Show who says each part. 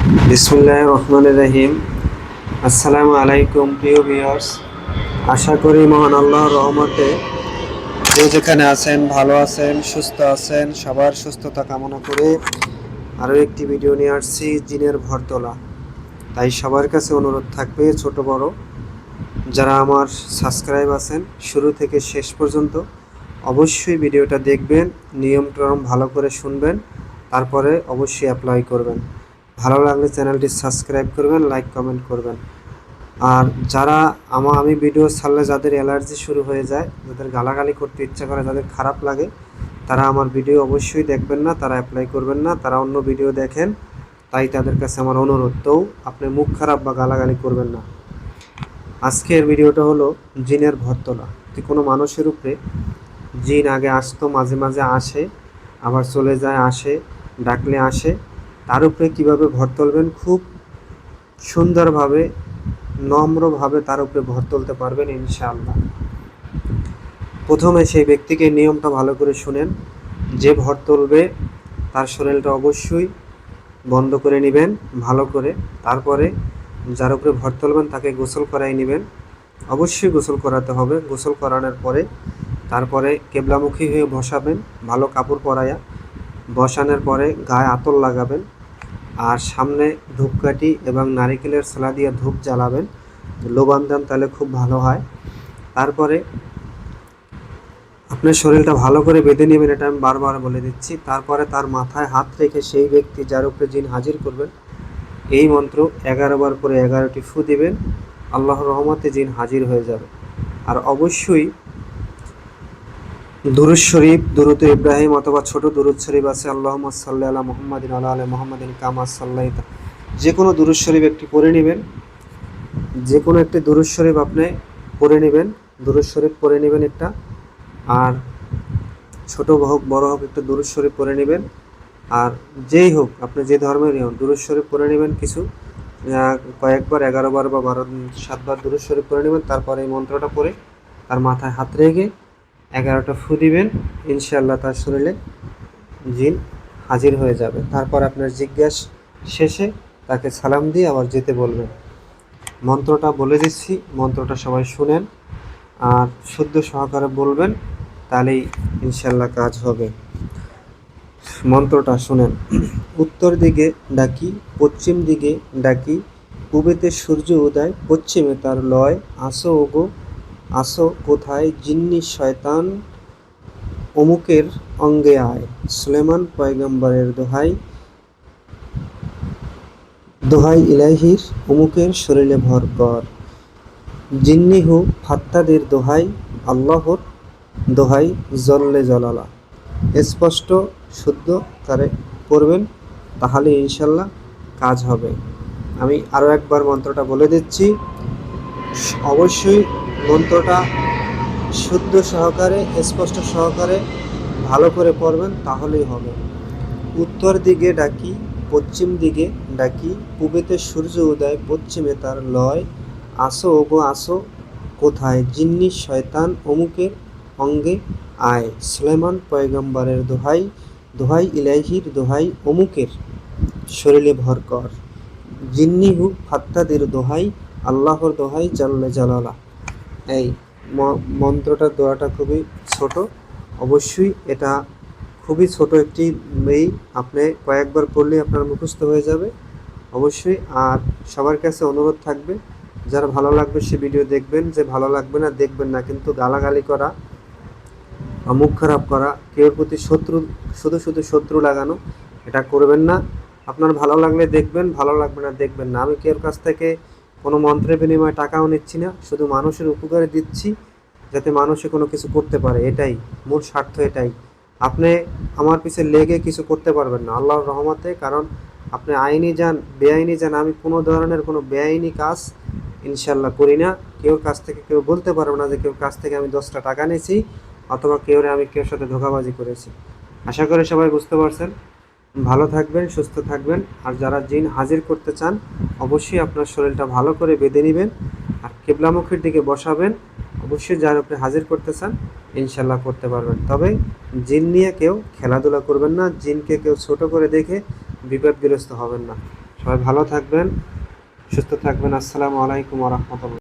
Speaker 1: বিসমিল্লাহির রহমানির রহিম। আসসালামু আলাইকুম প্রিয় ভিউয়ার্স। আশা করি মহান আল্লাহর রহমতে যে যেখানে আছেন ভালো আছেন, সুস্থ আছেন। সবার সুস্থতা কামনা করে আরও একটি ভিডিও নিয়ে আসছি, জিনের ভর তোলা। তাই সবার কাছে অনুরোধ থাকবে, ছোট বড় যারা আমার সাবস্ক্রাইব আছেন শুরু থেকে শেষ পর্যন্ত অবশ্যই ভিডিওটা দেখবেন, নিয়মকানুন ভালো করে শুনবেন, তারপরে অবশ্যই অ্যাপ্লাই করবেন। ভালো লাগলে চ্যানেলটি সাবস্ক্রাইব করবেন, লাইক কমেন্ট করবেন। আর যারা আমি ভিডিও ছাড়লে যাদের অ্যালার্জি শুরু হয়ে যায়, যাদের গালাগালি করতে ইচ্ছা করে, যাদের খারাপ লাগে, তারা আমার ভিডিও অবশ্যই দেখবেন না, তারা অ্যাপ্লাই করবেন না, তারা অন্য ভিডিও দেখেন। তাই তাদের কাছে আমার অনুরোধ, তো আপনি মুখ খারাপ বা গালাগালি করবেন না। আজকের ভিডিওটা হলো জিনের ভর তোলা। কোনো মানুষের উপরে জিন আগে আসতো, মাঝে মাঝে আসে, আবার চলে যায়, আসে, ডাকলে আসে। তার উপরে কীভাবে ভর তুলবেন, খুব সুন্দরভাবে নম্রভাবে তার উপরে ভর তুলতে পারবেন ইনশাআল্লাহ। প্রথমে সেই ব্যক্তিকে নিয়মটা ভালো করে শুনেন। যে ভর তুলবে তার শরীরটা অবশ্যই বন্ধ করে নেবেন ভালো করে। তারপরে যার উপরে ভর তুলবেন তাকে গোসল করাই নেবেন, অবশ্যই গোসল করাতে হবে। গোসল করানোর পরে তারপরে কেবলামুখী হয়ে বসাবেন, ভালো কাপড় পরাইয়া বসানোর পরে গায়ে আতর লাগাবেন, আর সামনে ধূপকাঠি এবং নারিকেলের ছোলা দিয়ে ধূপ জ্বালাবেন। লোবান দেন, তাহলে খুব ভালো হয়। তারপরে আপনার শরীরটা ভালো করে বেঁধে নেবেন, এটা আমি বারবার বলে দিচ্ছি। তারপরে তার মাথায় হাত রেখে সেই ব্যক্তি যার উপরে জিন হাজির করবেন এই মন্ত্র 11 বার করে 11টি ফু দিবেন। আল্লাহর রহমতে জিন হাজির হয়ে যাবে। আর অবশ্যই দুরূদ শরীফ, দুরূদ ইব্রাহিম অথবা ছোট দুরূদ শরীফ আছে, আল্লাহুম্মা সাল্লি আলা মুহাম্মাদিন ওয়া আলা মুহাম্মাদিন কামা সাল্লাইতা, যে কোনো দুরূদ শরীফ একটি পড়ে নেবেন। যে কোনো একটি দুরূদ শরীফ আপনি পড়ে নেবেন, দুরূদ শরীফ পড়ে নেবেন একটা। আর ছোট হোক বড় হোক একটা দুরূদ শরীফ পড়ে নেবেন। আর যেই হোক, আপনি যে ধর্মেরই হোক, দুরূদ শরীফ পড়ে নেবেন কিছু, কয়েকবার, 11 বার বা 7 বার দুরূদ শরীফ পড়ে নেবেন। তারপরে এই মন্ত্রটা পড়ে তার মাথায় হাত রেখে 11টা ফু দিবেন। ইনশাআল্লাহ তার শরীরে জিন হাজির হয়ে যাবে। তারপর আপনার জিজ্ঞাসা শেষে তাকে সালাম দিয়ে আবার যেতে বলবেন। মন্ত্রটা বলে দিচ্ছি, মন্ত্রটা সবাই শুনেন আর শুদ্ধ সহকারে বলবেন, তাহলেই ইনশাআল্লাহ কাজ হবে। মন্ত্রটা শুনেন। উত্তর দিকে ডাকি, পশ্চিম দিকে ডাকি, পূবেতে সূর্য উদয়, পশ্চিমে তার লয়। আসো ওগো আসো কোথায়, জিন্নি শয়তান অমুকের অঙ্গে আয়। সুলেমান পয়গম্বরের দোহাই, দোহাই ইলাহির অমুকের শরীরে ভর কর। জিন্নিহু ফাত্তাদের দোহাই, আল্লাহর দোহাই জল্লে জলালা। স্পষ্ট শুদ্ধ করে পড়বেন, তাহলে ইনশাল্লাহ কাজ হবে। আমি আরও একবার মন্ত্রটা বলে দিচ্ছি। অবশ্যই মন্ত্রটা শুদ্ধ সহকারে, স্পষ্ট সহকারে ভালো করে পড়বেন, তাহলেই হবে। উত্তর দিকে ডাকি, পশ্চিম দিকে ডাকি, পূবেতে সূর্য উদয়, পশ্চিমে তার লয়। আসো ওগো আসো কোথায়, জিন্নি শয়তান অমুকের অঙ্গে আয়। সুলেমান পয়গম্বরের দোহাই, দোহাই ইলাহির দোহাই অমুকের শরীরে ভর কর। জিন্নি হু ফাত্তাদের দোহাই, আল্লাহর দোহাই জাল্লে জালালা। এই মন্ত্রটার দোয়াটা খুবই ছোট, অবশ্যই এটা খুবই ছোট একটি মেই, আপনি কয়েকবার পড়লে আপনার মুখস্থ হয়ে যাবে অবশ্যই। আর সবার কাছে অনুরোধ থাকবে, যারা ভালো লাগবে সে ভিডিও দেখবেন, যে ভালো লাগবে না দেখবেন না। কিন্তু গালাগালি করা, মুখ খারাপ করা, কেউর প্রতি শত্রু, শুধু শুধু শত্রু লাগানো, এটা করবেন না। আপনার ভালো লাগলে দেখবেন, ভালো লাগবে না দেখবেন না। আমি কেউর কাছ থেকে কোনো মন্ত্রের বিনিময়ে টাকাও নিচ্ছি না, শুধু মানুষের উপকারে দিচ্ছি যাতে মানুষে কোনো কিছু করতে পারে, এটাই মূল স্বার্থ। এটাই আপনি আমার পিছে লেগে কিছু করতে পারবেন না আল্লাহর রহমতে, কারণ আপনি আইনি যান বেআইনি যান, আমি কোনো ধরনের কোনো বেআইনি কাজ ইনশাল্লাহ করি না। কেউর কাছ থেকে কেউ বলতে পারবে না যে কেউর কাছ থেকে আমি 10টা টাকা নিয়েছি অথবা আমি কেউর সাথে ধোঁকাবাজি করেছি। আশা করি সবাই বুঝতে পারছেন। ভালো থাকবেন, সুস্থ থাকবেন। আর যারা জিন হাজির করতে চান অবশ্যই আপনার শরীরটা ভালো করে বেঁধে নেবেন আর কেবলামুখীর দিকে বসাবেন। অবশ্যই যার উপরে হাজির করতে চান ইনশাল্লাহ করতে পারবেন। তবে জিন নিয়ে কেউ খেলাধুলা করবেন না, জিনকে কেউ ছোট করে দেখে বিপদগ্রস্ত হবেন না। সবাই ভালো থাকবেন, সুস্থ থাকবেন। আসসালামু আলাইকুম ওয়া রাহমাতুল্লাহ।